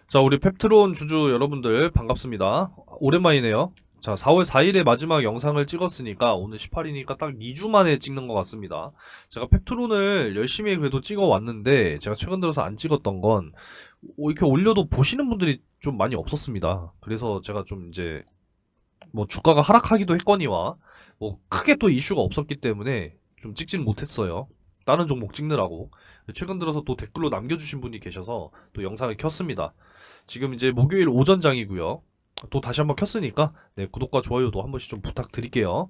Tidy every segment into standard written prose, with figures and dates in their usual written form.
자, 우리 펩트론 주주 여러분들 반갑습니다. 오랜만이네요. 자, 4월 4일에 마지막 영상을 찍었으니까 오늘 18이니까 딱 2주 만에 찍는 것 같습니다. 제가 펩트론을 열심히 그래도 찍어 왔는데 제가 최근 들어서 안 찍었던 건 이렇게 올려도 보시는 분들이 좀 많이 없었습니다. 그래서 제가 좀 이제 뭐 주가가 하락하기도 했거니와 뭐 크게 또 이슈가 없었기 때문에 좀 찍지는 못했어요. 다른 종목 찍느라고. 최근 들어서 또 댓글로 남겨주신 분이 계셔서 또 영상을 켰습니다. 지금 이제 목요일 오전장이고요. 또 다시 한번 켰으니까 네, 구독과 좋아요도 한 번씩 좀 부탁드릴게요.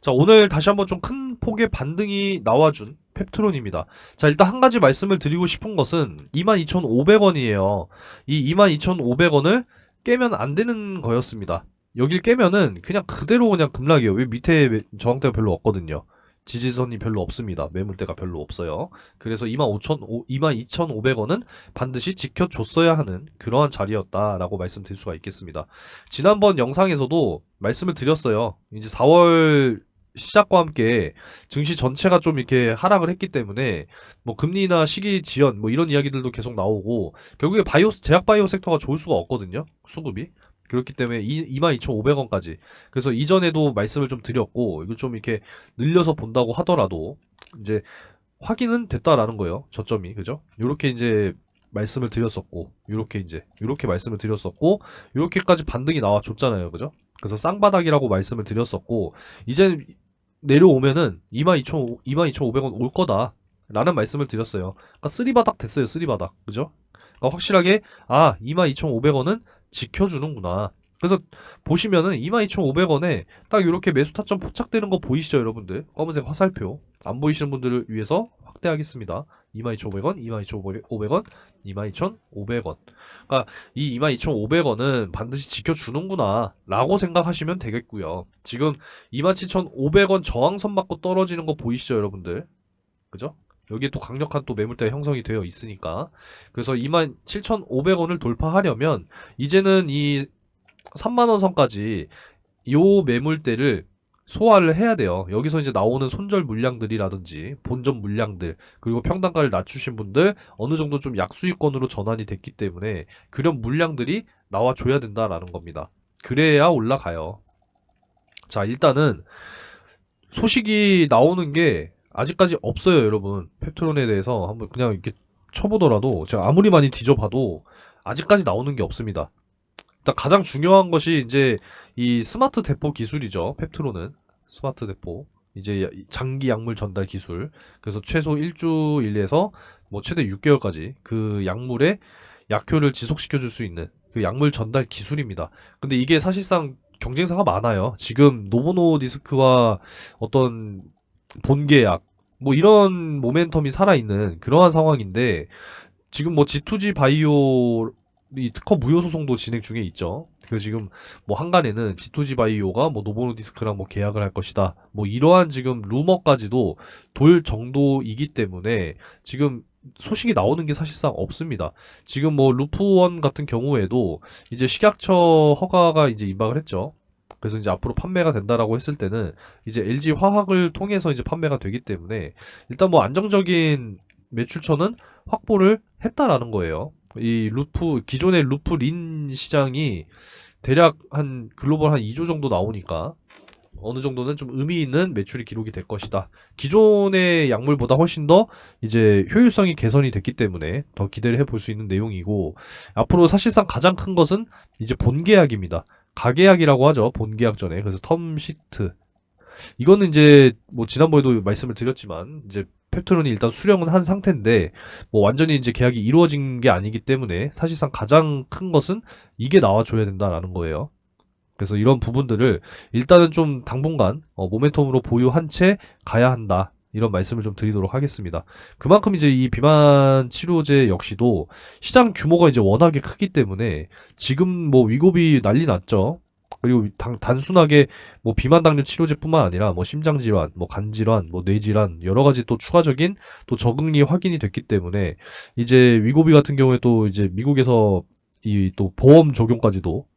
자, 오늘 다시 한번 좀 큰 폭의 반등이 나와준 펩트론입니다. 자, 일단 한 가지 말씀을 드리고 싶은 것은 22,500원이에요. 이 22,500원을 깨면 안 되는 거였습니다. 여길 깨면은 그냥 그대로 그냥 급락이에요. 왜 밑에 저항대가 별로 없거든요. 지지선이 별로 없습니다. 매물대가 별로 없어요. 그래서 22,500원은 반드시 지켜줬어야 하는 그러한 자리였다라고 말씀드릴 수가 있겠습니다. 지난번 영상에서도 말씀을 드렸어요. 이제 4월 시작과 함께 증시 전체가 좀 이렇게 하락을 했기 때문에 뭐 금리나 시기 지연 뭐 이런 이야기들도 계속 나오고 결국에 제약 바이오 섹터가 좋을 수가 없거든요. 수급이. 그렇기 때문에 22,500원까지. 그래서 이전에도 말씀을 좀 드렸고, 이걸 좀 이렇게 늘려서 본다고 하더라도, 이제 확인은 됐다라는 거예요. 저점이. 그죠? 요렇게 이제 말씀을 드렸었고, 요렇게 말씀을 드렸었고, 요렇게까지 반등이 나와줬잖아요. 그죠? 그래서 쌍바닥이라고 말씀을 드렸었고, 이제 내려오면은 22,500원 올 거다. 라는 말씀을 드렸어요. 그러니까 쓰리바닥 됐어요. 쓰리바닥. 그죠? 그러니까 확실하게, 22,500원은 지켜주는구나. 그래서 보시면은 22,500원에 딱 이렇게 매수 타점 포착되는 거 보이시죠, 여러분들? 검은색 화살표. 안 보이시는 분들을 위해서 확대하겠습니다. 22,500원, 22,500원, 22,500원. 그러니까 이 22,500원은 반드시 지켜주는구나 라고 생각하시면 되겠고요. 지금 27,500원 저항선 맞고 떨어지는 거 보이시죠, 여러분들? 그죠? 여기에 또 강력한 또 매물대가 형성이 되어 있으니까. 그래서 27,500원을 돌파하려면 이제는 이 3만원 선까지 요 매물대를 소화를 해야 돼요. 여기서 이제 나오는 손절 물량들이라든지 본전 물량들 그리고 평단가를 낮추신 분들 어느 정도 좀 약수익권으로 전환이 됐기 때문에 그런 물량들이 나와줘야 된다라는 겁니다. 그래야 올라가요. 자, 일단은 소식이 나오는 게 아직까지 없어요, 여러분. 펩트론에 대해서 한번 그냥 이렇게 쳐보더라도 제가 아무리 많이 뒤져봐도 아직까지 나오는 게 없습니다. 일단 가장 중요한 것이 이제 이 스마트 대포 기술이죠. 펩트론은 스마트 대포. 이제 장기 약물 전달 기술. 그래서 최소 일주일에서 뭐 최대 6개월까지 그 약물의 약효를 지속시켜 줄 수 있는 그 약물 전달 기술입니다. 근데 이게 사실상 경쟁사가 많아요. 지금 노보노디스크와 어떤 본계약 뭐 이런 모멘텀이 살아있는 그러한 상황인데 지금 뭐 G2G 바이오 이 특허 무효 소송도 진행 중에 있죠. 그래서 지금 뭐 한간에는 G2G 바이오가 뭐 노보노디스크랑 뭐 계약을 할 것이다. 뭐 이러한 지금 루머까지도 돌 정도이기 때문에 지금 소식이 나오는 게 사실상 없습니다. 지금 뭐 루프원 같은 경우에도 이제 식약처 허가가 이제 임박을 했죠. 그래서 이제 앞으로 판매가 된다라고 했을 때는 이제 LG 화학을 통해서 이제 판매가 되기 때문에 일단 뭐 안정적인 매출처는 확보를 했다라는 거예요. 이 기존의 루프 린 시장이 대략 한 글로벌 한 2조 정도 나오니까 어느 정도는 좀 의미 있는 매출이 기록이 될 것이다. 기존의 약물보다 훨씬 더 이제 효율성이 개선이 됐기 때문에 더 기대를 해볼 수 있는 내용이고 앞으로 사실상 가장 큰 것은 이제 본계약입니다. 가계약이라고 하죠. 본계약 전에. 그래서 텀시트. 이거는 이제 뭐 지난번에도 말씀을 드렸지만 이제 펩트론이 일단 수령은 한 상태인데 뭐 완전히 이제 계약이 이루어진 게 아니기 때문에 사실상 가장 큰 것은 이게 나와줘야 된다라는 거예요. 그래서 이런 부분들을 일단은 좀 당분간 모멘텀으로 보유한 채 가야 한다. 이런 말씀을 좀 드리도록 하겠습니다. 그만큼 이제 이 비만 치료제 역시도 시장 규모가 이제 워낙에 크기 때문에 지금 뭐 위고비 난리 났죠. 그리고 단순하게 뭐 비만 당뇨 치료제뿐만 아니라 뭐 심장 질환, 뭐 간 질환, 뭐 뇌 질환 여러 가지 또 추가적인 또 적응이 확인이 됐기 때문에 이제 위고비 같은 경우에 또 이제 미국에서 이 또 보험 적용까지도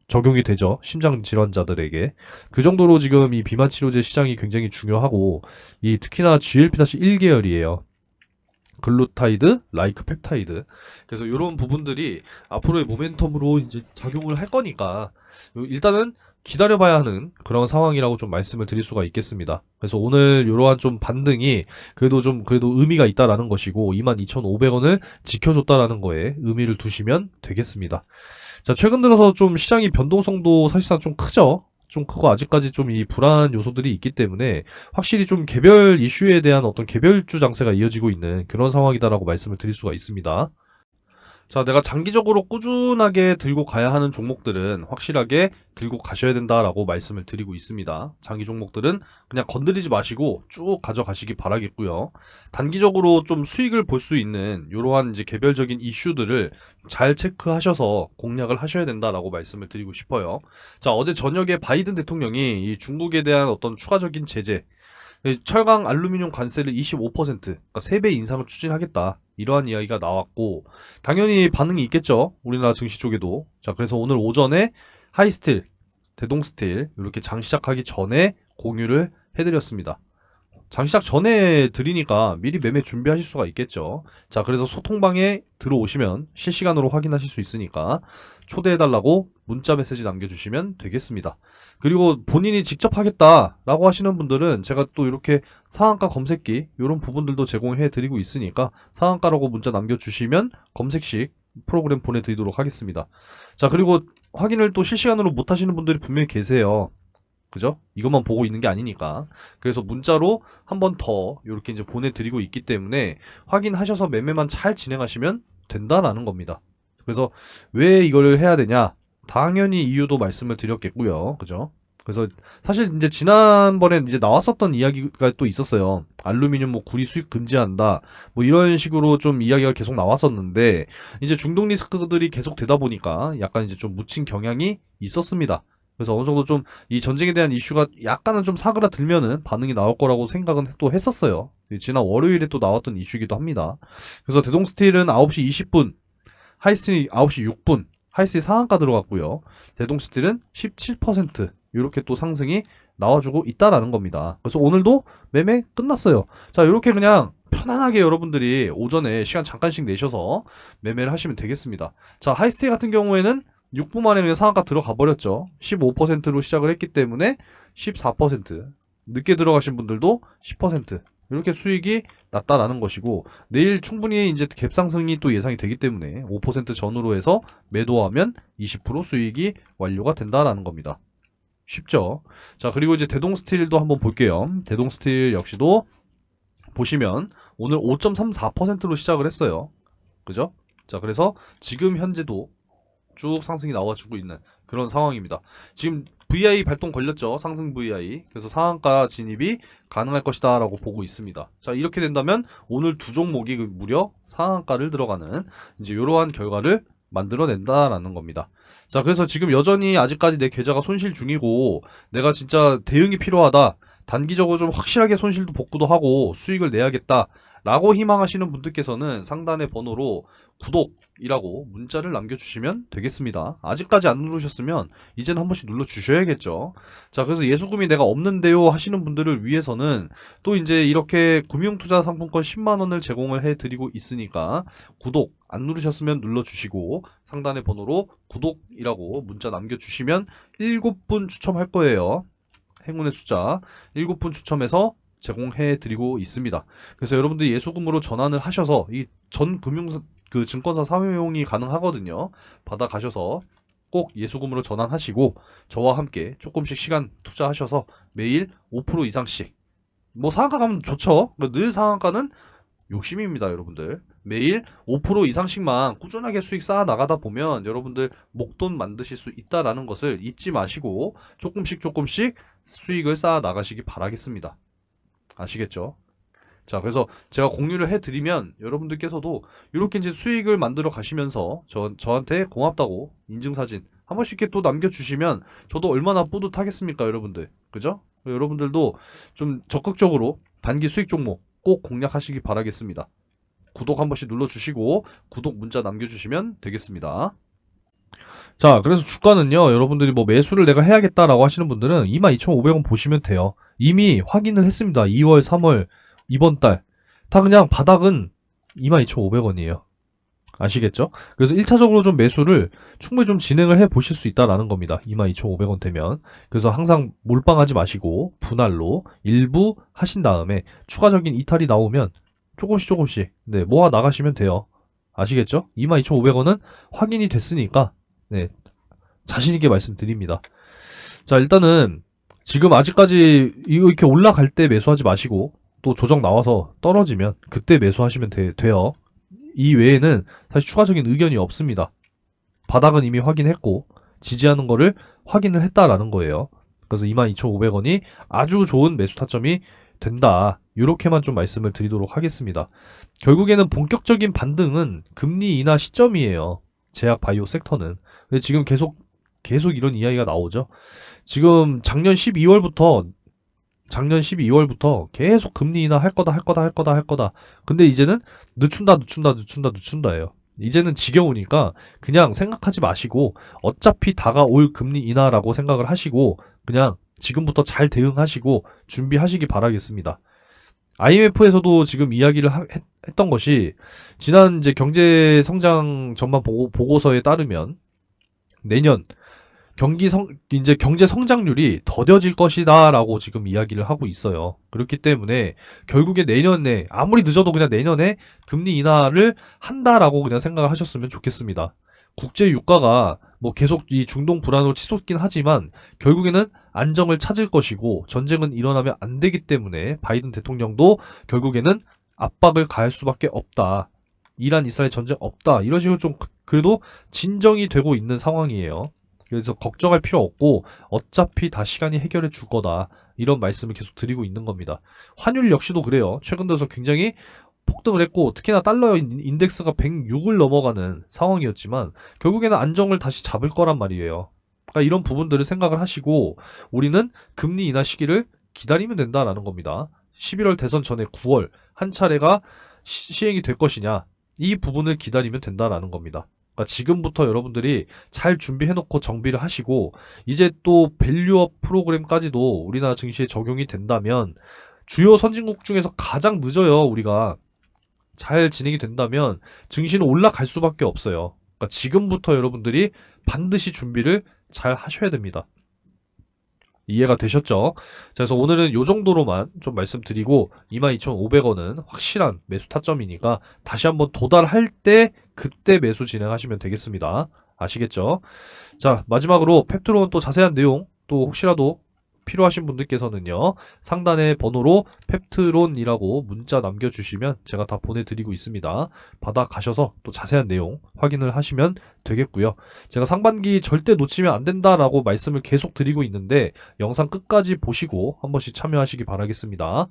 적용이 되죠. 심장 질환자들에게. 그 정도로 지금 이 비만 치료제 시장이 굉장히 중요하고 이 특히나 GLP-1 계열이에요. 글루타이드, 라이크 펩타이드. 그래서 이런 부분들이 앞으로의 모멘텀으로 이제 작용을 할 거니까 일단은 기다려봐야 하는 그런 상황이라고 좀 말씀을 드릴 수가 있겠습니다. 그래서 오늘 이러한 좀 반등이 그래도 의미가 있다라는 것이고 22,500원을 지켜줬다라는 거에 의미를 두시면 되겠습니다. 자, 최근 들어서 좀 시장이 변동성도 사실상 좀 크죠? 좀 크고 아직까지 좀 이 불안 요소들이 있기 때문에 확실히 좀 개별 이슈에 대한 어떤 개별주 장세가 이어지고 있는 그런 상황이다라고 말씀을 드릴 수가 있습니다. 자, 내가 장기적으로 꾸준하게 들고 가야 하는 종목들은 확실하게 들고 가셔야 된다라고 말씀을 드리고 있습니다. 장기 종목들은 그냥 건드리지 마시고 쭉 가져가시기 바라겠고요. 단기적으로 좀 수익을 볼 수 있는 이러한 이제 개별적인 이슈들을 잘 체크하셔서 공략을 하셔야 된다라고 말씀을 드리고 싶어요. 자, 어제 저녁에 바이든 대통령이 이 중국에 대한 어떤 추가적인 제재, 철강 알루미늄 관세를 25%, 그러니까 3배 인상을 추진하겠다. 이러한 이야기가 나왔고, 당연히 반응이 있겠죠. 우리나라 증시 쪽에도. 자, 그래서 오늘 오전에 하이스틸, 대동스틸, 이렇게 장 시작하기 전에 공유를 해드렸습니다. 장 시작 전에 드리니까 미리 매매 준비하실 수가 있겠죠. 자, 그래서 소통방에 들어오시면 실시간으로 확인하실 수 있으니까 초대해달라고 문자 메시지 남겨주시면 되겠습니다. 그리고 본인이 직접 하겠다라고 하시는 분들은 제가 또 이렇게 상한가 검색기 이런 부분들도 제공해 드리고 있으니까 상한가라고 문자 남겨주시면 검색식 프로그램 보내드리도록 하겠습니다. 자, 그리고 확인을 또 실시간으로 못 하시는 분들이 분명히 계세요. 그죠? 이것만 보고 있는 게 아니니까. 그래서 문자로 한 번 더 이렇게 이제 보내드리고 있기 때문에 확인하셔서 매매만 잘 진행하시면 된다라는 겁니다. 그래서 왜 이걸 해야 되냐? 당연히 이유도 말씀을 드렸겠고요. 그죠? 그래서 사실 이제 지난번에 이제 나왔었던 이야기가 또 있었어요. 알루미늄 뭐 구리 수입 금지한다. 뭐 이런 식으로 좀 이야기가 계속 나왔었는데 이제 중동 리스크들이 계속 되다 보니까 약간 이제 좀 묻힌 경향이 있었습니다. 그래서 어느 정도 좀 이 전쟁에 대한 이슈가 약간은 좀 사그라들면은 반응이 나올 거라고 생각은 또 했었어요. 지난 월요일에 또 나왔던 이슈이기도 합니다. 그래서 대동스틸은 9시 20분, 하이스틸이 9시 6분, 하이스틸 상한가 들어갔고요. 대동스틸은 17% 이렇게 또 상승이 나와주고 있다라는 겁니다. 그래서 오늘도 매매 끝났어요. 자, 이렇게 그냥 편안하게 여러분들이 오전에 시간 잠깐씩 내셔서 매매를 하시면 되겠습니다. 자, 하이스틸 같은 경우에는 6분 만에 그냥 상한가 들어가 버렸죠. 15%로 시작을 했기 때문에 14%, 늦게 들어가신 분들도 10%, 이렇게 수익이 났다라는 것이고, 내일 충분히 이제 갭상승이 또 예상이 되기 때문에 5% 전후로 해서 매도하면 20% 수익이 완료가 된다라는 겁니다. 쉽죠? 자, 그리고 이제 대동스틸도 한번 볼게요. 대동스틸 역시도 보시면 오늘 5.34%로 시작을 했어요. 그죠? 자, 그래서 지금 현재도 쭉 상승이 나와주고 있는 그런 상황입니다. 지금 VI 발동 걸렸죠. 상승 VI. 그래서 상한가 진입이 가능할 것이다 라고 보고 있습니다. 자, 이렇게 된다면 오늘 두 종목이 무려 상한가를 들어가는 이제 이러한 결과를 만들어낸다라는 겁니다. 자, 그래서 지금 여전히 아직까지 내 계좌가 손실 중이고 내가 진짜 대응이 필요하다, 단기적으로 좀 확실하게 손실도 복구도 하고 수익을 내야겠다 라고 희망하시는 분들께서는 상단의 번호로 구독이라고 문자를 남겨주시면 되겠습니다. 아직까지 안 누르셨으면 이제는 한 번씩 눌러주셔야겠죠. 자, 그래서 예수금이 내가 없는데요 하시는 분들을 위해서는 또 이제 이렇게 금융투자상품권 10만원을 제공을 해드리고 있으니까 구독 안 누르셨으면 눌러주시고 상단의 번호로 구독이라고 문자 남겨주시면 7분 추첨할 거예요. 행운의 숫자 7분 추첨해서 제공해드리고 있습니다. 그래서 여러분들이 예수금으로 전환을 하셔서 이 전 증권사 사용이 가능하거든요. 받아가셔서 꼭 예수금으로 전환하시고 저와 함께 조금씩 시간 투자하셔서 매일 5% 이상씩, 뭐 상한가 가면 좋죠. 늘 상한가는 욕심입니다, 여러분들. 매일 5% 이상씩만 꾸준하게 수익 쌓아 나가다 보면 여러분들 목돈 만드실 수 있다라는 것을 잊지 마시고 조금씩 수익을 쌓아 나가시기 바라겠습니다. 아시겠죠? 자, 그래서 제가 공유를 해드리면 여러분들께서도 이렇게 이제 수익을 만들어 가시면서 저한테 고맙다고 인증사진 한 번씩 이렇게 또 남겨주시면 저도 얼마나 뿌듯하겠습니까, 여러분들. 그죠? 여러분들도 좀 적극적으로 단기 수익 종목 꼭 공략하시기 바라겠습니다. 구독 한 번씩 눌러주시고 구독 문자 남겨주시면 되겠습니다. 자, 그래서 주가는요, 여러분들이 뭐 매수를 내가 해야겠다라고 하시는 분들은 22,500원 보시면 돼요. 이미 확인을 했습니다. 2월, 3월, 이번 달. 다 그냥 바닥은 22,500원이에요. 아시겠죠? 그래서 1차적으로 좀 매수를 충분히 좀 진행을 해 보실 수 있다라는 겁니다. 22,500원 되면. 그래서 항상 몰빵하지 마시고 분할로 일부 하신 다음에 추가적인 이탈이 나오면 조금씩 네, 모아 나가시면 돼요. 아시겠죠? 22,500원은 확인이 됐으니까 네, 자신 있게 말씀드립니다. 자, 일단은 지금 아직까지 이렇게 올라갈 때 매수하지 마시고 또 조정 나와서 떨어지면 그때 매수하시면 돼요. 이 외에는 사실 추가적인 의견이 없습니다. 바닥은 이미 확인했고 지지하는 거를 확인을 했다라는 거예요. 그래서 22,500원이 아주 좋은 매수 타점이 된다. 이렇게만 좀 말씀을 드리도록 하겠습니다. 결국에는 본격적인 반등은 금리 인하 시점이에요. 제약 바이오 섹터는. 근데 지금 계속 이런 이야기가 나오죠. 지금 작년 12월부터 계속 금리 인하 할 거다. 근데 이제는 늦춘다예요. 이제는 지겨우니까 그냥 생각하지 마시고 어차피 다가올 금리 인하라고 생각을 하시고 그냥 지금부터 잘 대응하시고 준비하시기 바라겠습니다. IMF에서도 지금 이야기를 했던 것이 지난 이제 경제 성장 전망 보고서에 따르면 내년 이제 경제 성장률이 더뎌질 것이다라고 지금 이야기를 하고 있어요. 그렇기 때문에 결국에 내년에 아무리 늦어도 그냥 내년에 금리 인하를 한다라고 그냥 생각을 하셨으면 좋겠습니다. 국제 유가가 뭐 계속 이 중동 불안으로 치솟긴 하지만 결국에는 안정을 찾을 것이고 전쟁은 일어나면 안 되기 때문에 바이든 대통령도 결국에는 압박을 가할 수밖에 없다. 이란 이스라엘 전쟁 없다. 이런 식으로 좀 그래도 진정이 되고 있는 상황이에요. 그래서 걱정할 필요 없고 어차피 다 시간이 해결해 줄 거다. 이런 말씀을 계속 드리고 있는 겁니다. 환율 역시도 그래요. 최근 들어서 굉장히 폭등을 했고 특히나 달러 인덱스가 106을 넘어가는 상황이었지만 결국에는 안정을 다시 잡을 거란 말이에요. 그러니까 이런 부분들을 생각을 하시고 우리는 금리 인하 시기를 기다리면 된다라는 겁니다. 11월 대선 전에 9월 한 차례가 시행이 될 것이냐 이 부분을 기다리면 된다라는 겁니다. 그러니까 지금부터 여러분들이 잘 준비해놓고 정비를 하시고 이제 또 밸류업 프로그램까지도 우리나라 증시에 적용이 된다면 주요 선진국 중에서 가장 늦어요. 우리가 잘 진행이 된다면 증시는 올라갈 수밖에 없어요. 그러니까 지금부터 여러분들이 반드시 준비를 잘 하셔야 됩니다. 이해가 되셨죠? 그래서 오늘은 요 정도로만 좀 말씀드리고 22,500원은 확실한 매수 타점이니까 다시 한번 도달할 때 그때 매수 진행하시면 되겠습니다. 아시겠죠? 자, 마지막으로 펩트론 또 자세한 내용 또 혹시라도 필요하신 분들께서는요 상단의 번호로 펩트론이라고 문자 남겨주시면 제가 다 보내드리고 있습니다. 받아가셔서 또 자세한 내용 확인을 하시면 되겠고요. 제가 상반기 절대 놓치면 안 된다라고 말씀을 계속 드리고 있는데 영상 끝까지 보시고 한 번씩 참여하시기 바라겠습니다.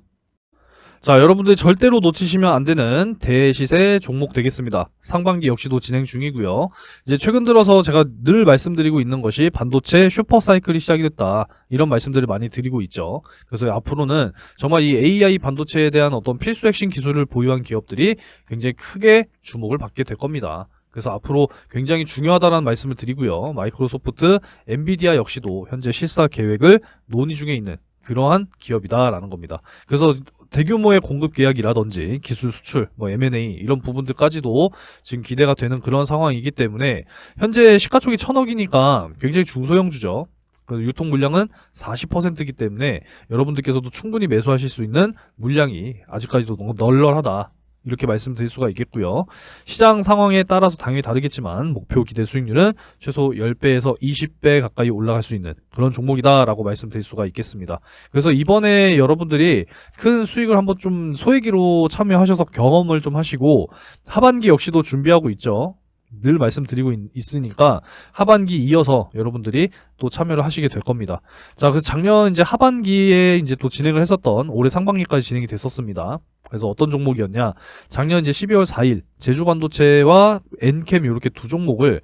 자, 여러분들 절대로 놓치시면 안 되는 대시세 종목 되겠습니다. 상반기 역시도 진행 중이고요. 이제 최근 들어서 제가 늘 말씀드리고 있는 것이 반도체 슈퍼사이클이 시작이 됐다. 이런 말씀들을 많이 드리고 있죠. 그래서 앞으로는 정말 이 AI 반도체에 대한 어떤 필수 핵심 기술을 보유한 기업들이 굉장히 크게 주목을 받게 될 겁니다. 그래서 앞으로 굉장히 중요하다는 말씀을 드리고요. 마이크로소프트, 엔비디아 역시도 현재 실사 계획을 논의 중에 있는 그러한 기업이다라는 겁니다. 그래서 대규모의 공급 계약이라든지 기술 수출, 뭐 M&A 이런 부분들까지도 지금 기대가 되는 그런 상황이기 때문에 현재 시가총이 1,000억이니까 굉장히 중소형주죠. 유통 물량은 40%이기 때문에 여러분들께서도 충분히 매수하실 수 있는 물량이 아직까지도 너무 널널하다. 이렇게 말씀드릴 수가 있겠고요. 시장 상황에 따라서 당연히 다르겠지만 목표 기대 수익률은 최소 10배에서 20배 가까이 올라갈 수 있는 그런 종목이다라고 말씀드릴 수가 있겠습니다. 그래서 이번에 여러분들이 큰 수익을 한번 좀 소액으로 참여하셔서 경험을 좀 하시고 하반기 역시도 준비하고 있죠. 늘 말씀드리고 있으니까 하반기 이어서 여러분들이 또 참여를 하시게 될 겁니다. 자, 그래서 작년 이제 하반기에 이제 또 진행을 했었던 올해 상반기까지 진행이 됐었습니다. 그래서 어떤 종목이었냐? 작년 이제 12월 4일 제주반도체와 엔캠 이렇게 두 종목을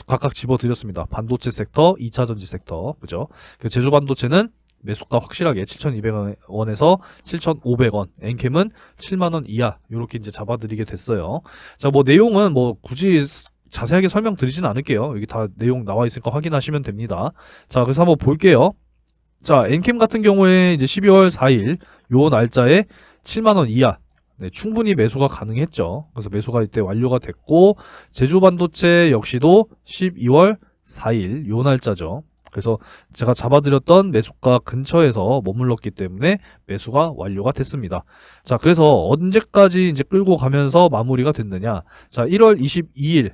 각각 집어드렸습니다. 반도체 섹터, 2차전지 섹터, 그죠? 그 제주반도체는 매수가 확실하게 7,200원에서 7,500원, 엔캠은 7만원 이하 이렇게 이제 잡아드리게 됐어요. 자, 뭐 내용은 뭐 굳이 자세하게 설명드리진 않을게요. 여기 다 내용 나와 있으니까 확인하시면 됩니다. 자, 그래서 한번 볼게요. 자, 엔캠 같은 경우에 이제 12월 4일 요 날짜에 7만원 이하 네, 충분히 매수가 가능했죠. 그래서 매수가 이때 완료가 됐고, 제주반도체 역시도 12월 4일 요 날짜죠. 그래서 제가 잡아드렸던 매수가 근처에서 머물렀기 때문에 매수가 완료가 됐습니다. 자, 그래서 언제까지 이제 끌고 가면서 마무리가 됐느냐. 자, 1월 22일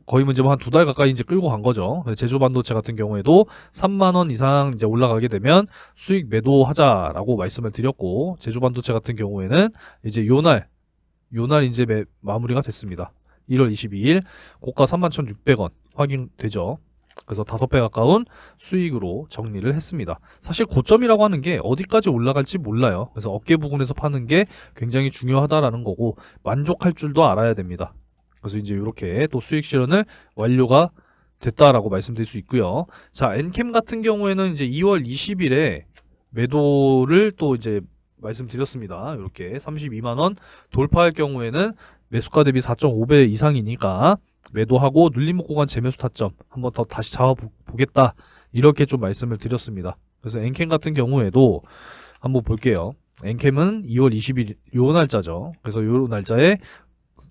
거의 이제 뭐 한 두 달 가까이 이제 끌고 간 거죠. 제주 반도체 같은 경우에도 3만 원 이상 이제 올라가게 되면 수익 매도하자라고 말씀을 드렸고, 제주 반도체 같은 경우에는 이제 요날 이제 마무리가 됐습니다. 1월 22일 고가 31,600원 확인되죠. 그래서 5배 가까운 수익으로 정리를 했습니다. 사실 고점이라고 하는 게 어디까지 올라갈지 몰라요. 그래서 어깨 부근에서 파는 게 굉장히 중요하다라는 거고, 만족할 줄도 알아야 됩니다. 그래서 이제 이렇게 또 수익 실현을 완료가 됐다라고 말씀드릴 수 있고요. 자, 엔캠 같은 경우에는 이제 2월 20일에 매도를 또 이제 말씀드렸습니다. 이렇게 32만원 돌파할 경우에는 매수가 대비 4.5배 이상이니까 매도하고 눌림목 구간 재매수 타점 한번 더 다시 잡아보겠다, 이렇게 좀 말씀을 드렸습니다. 그래서 엔캠 같은 경우에도 한번 볼게요. 엔캠은 2월 20일 요 날짜죠. 그래서 요 날짜에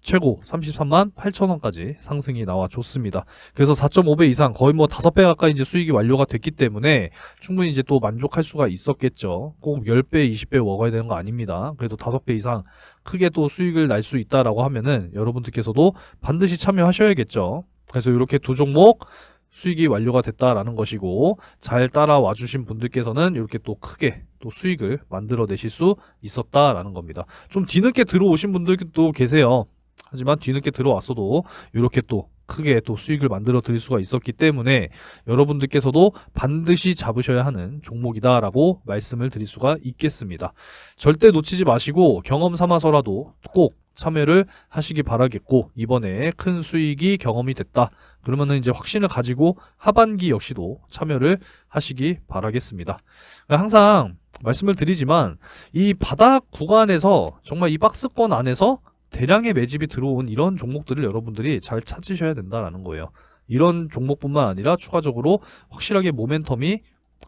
최고 33만 8천원까지 상승이 나와 줬습니다. 그래서 4.5배 이상, 거의 뭐 5배 가까이 이제 수익이 완료가 됐기 때문에 충분히 이제 또 만족할 수가 있었겠죠. 꼭 10배, 20배 먹어야 되는 거 아닙니다. 그래도 5배 이상 크게 또 수익을 날 수 있다라고 하면은 여러분들께서도 반드시 참여하셔야겠죠. 그래서 이렇게 두 종목 수익이 완료가 됐다라는 것이고, 잘 따라와 주신 분들께서는 이렇게 또 크게 또 수익을 만들어 내실 수 있었다라는 겁니다. 좀 뒤늦게 들어오신 분들도 계세요. 하지만 뒤늦게 들어왔어도 이렇게 또 크게 또 수익을 만들어 드릴 수가 있었기 때문에 여러분들께서도 반드시 잡으셔야 하는 종목이다라고 말씀을 드릴 수가 있겠습니다. 절대 놓치지 마시고 경험 삼아서라도 꼭 참여를 하시기 바라겠고, 이번에 큰 수익이 경험이 됐다 그러면은 이제 확신을 가지고 하반기 역시도 참여를 하시기 바라겠습니다. 항상 말씀을 드리지만 이 바닥 구간에서 정말 이 박스권 안에서 대량의 매집이 들어온 이런 종목들을 여러분들이 잘 찾으셔야 된다는 거예요. 이런 종목뿐만 아니라 추가적으로 확실하게 모멘텀이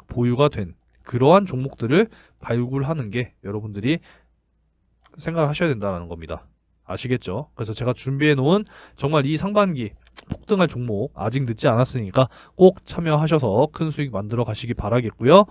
보유가 된 그러한 종목들을 발굴하는 게 여러분들이 생각을 하셔야 된다는 겁니다. 아시겠죠? 그래서 제가 준비해 놓은 정말 이 상반기 폭등할 종목 아직 늦지 않았으니까 꼭 참여하셔서 큰 수익 만들어 가시기 바라겠고요.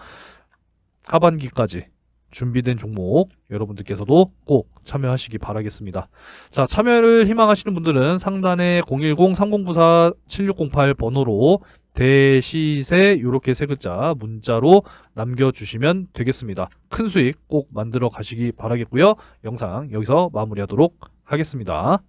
하반기까지 준비된 종목 여러분들께서도 꼭 참여하시기 바라겠습니다. 자, 참여를 희망하시는 분들은 상단에 010-3094-7608 번호로 대시세 이렇게 세 글자 문자로 남겨주시면 되겠습니다. 큰 수익 꼭 만들어 가시기 바라겠고요. 영상 여기서 마무리하도록 하겠습니다.